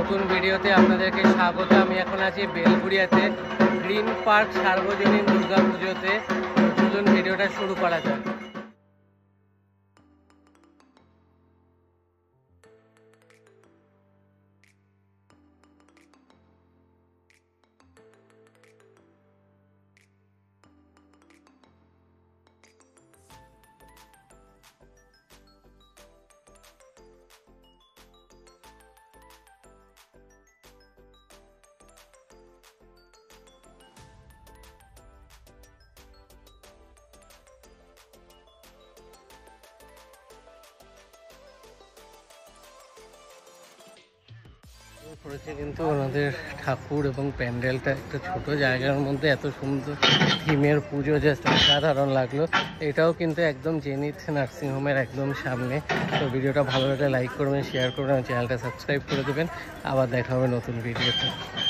নতুন ভিডিওতে আপনাদেরকে স্বাগত। আমি এখন আছি বেলঘরিয়াতে গ্রিন পার্ক সার্বজনীন দুর্গা পুজোতে। চলুন ভিডিওটা শুরু করা যাক। করেছে কিন্তু ওনাদের ঠাকুর এবং প্যান্ডেলটা একটা ছোট জায়গার মধ্যে এত সুন্দর থিমের পুজো, জাস্ট অসাধারণ লাগলো। এটাও কিন্তু একদম জেনিথ নার্সিংহোমের একদম সামনে। তো ভিডিওটা ভালো লাগলে লাইক করবেন, শেয়ার করবেন, চ্যানেলটা সাবস্ক্রাইব করে দেবেন। আবার দেখা হবে নতুন ভিডিওতে।